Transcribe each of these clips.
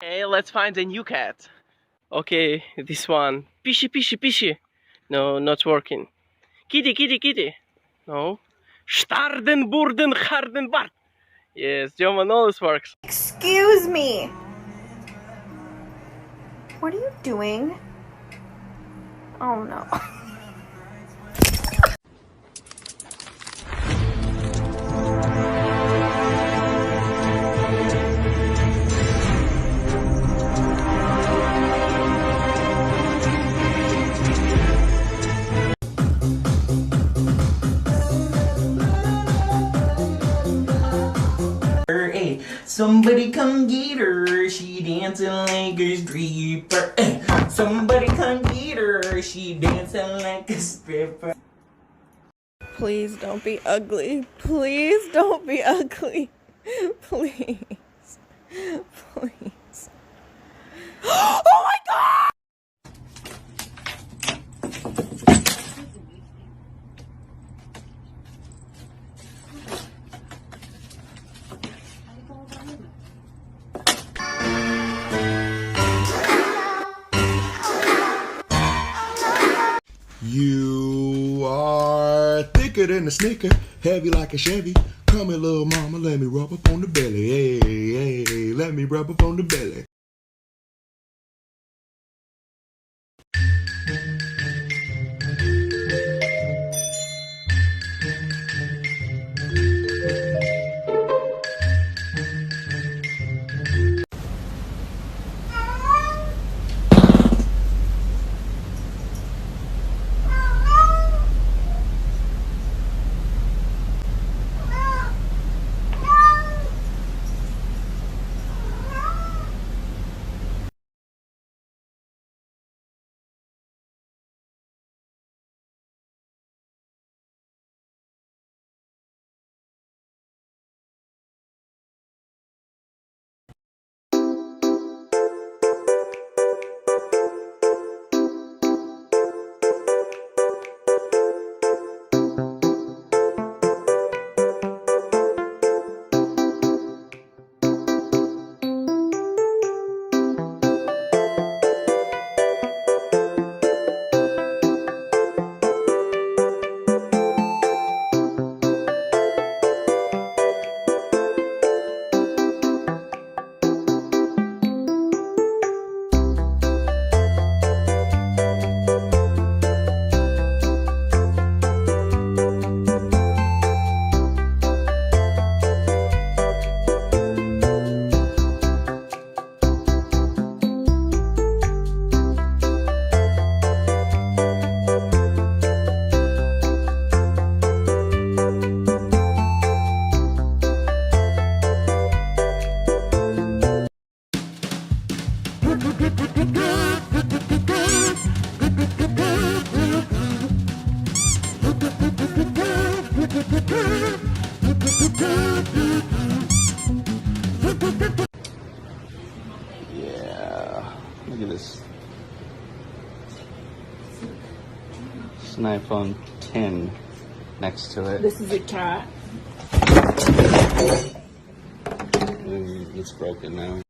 Okay, let's find a new cat. Okay, this one. Pishy, pishy, pishy. No, not working. Kitty, kitty, kitty. No. Starden, burden, harden, bart. Yes, German always works. Excuse me. What are you doing? Oh no. Hey, somebody come get her, she dancing like a stripper. Hey, somebody come get her, she dancing like a stripper. Please don't be ugly. Please don't be ugly. Please. Please. Oh my god! You are thicker than a snicker, heavy like a Chevy. Come here, little mama, let me rub up on the belly. Hey, hey, let me rub up on the belly. Yeah, look at this. It's an iPhone 10 next to it. This is a cat. It's broken now.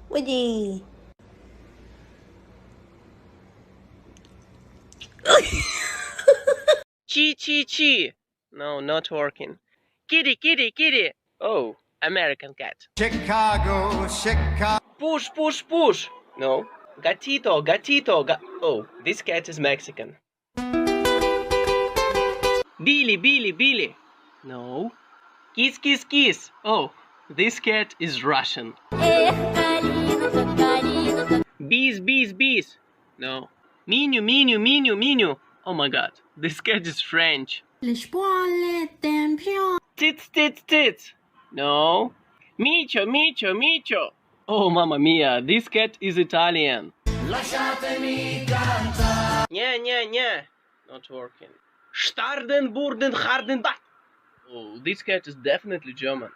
Woody. Chi, chi, chi. No, not working. Kitty, kitty, kitty. Oh, American cat. Chicago, Chicago. Push, push, push. No. Gatito, gatito, oh, this cat is Mexican. Billy, Billy, Billy. No. Kiss, kiss, kiss. Oh, This cat is Russian. Bees, bees, bees. No. Menu, menu, menu, menu. Oh my god. This cat is French. Tits, tits, tits. No. Micio, micio, micio. Oh mamma mia. This cat is Italian. Nya, nya, nya. Not working. Starden, burden, harden, bat. Oh, this cat is definitely German.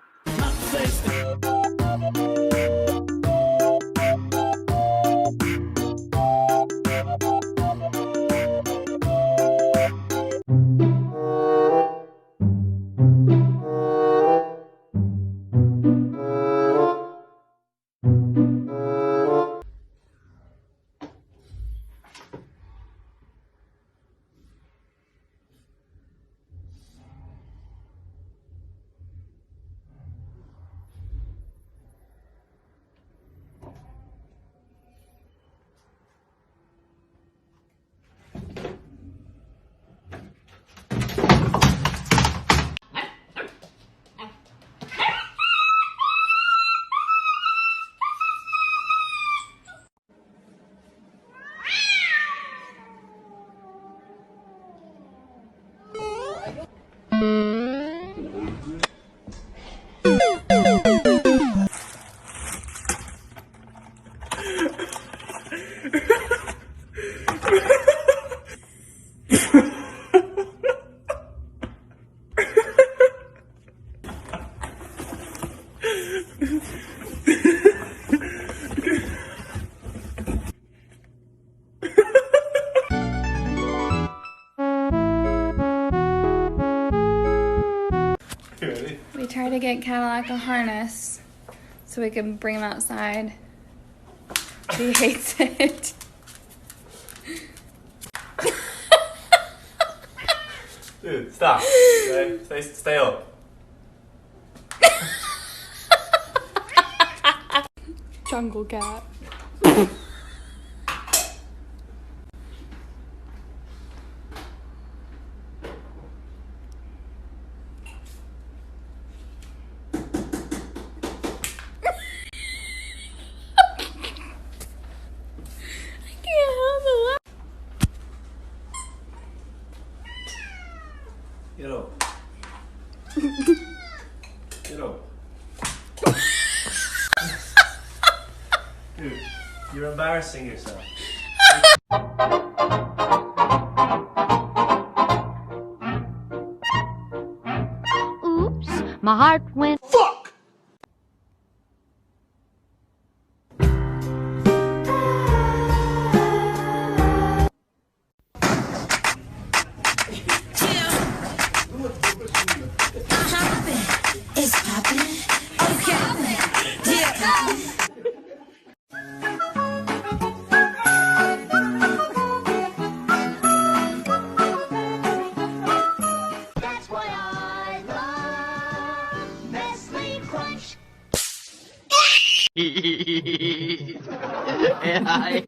We tried to get Cadillac a harness so we could bring him outside. He hates it. Dude, stop. Okay? Stay up. Jungle cat. Get up. Get up. Dude, you're embarrassing yourself. Oops, my heart went. Fuck! It's poppin'. Okay. Yeah. That's why I love Nestle Crunch. AI.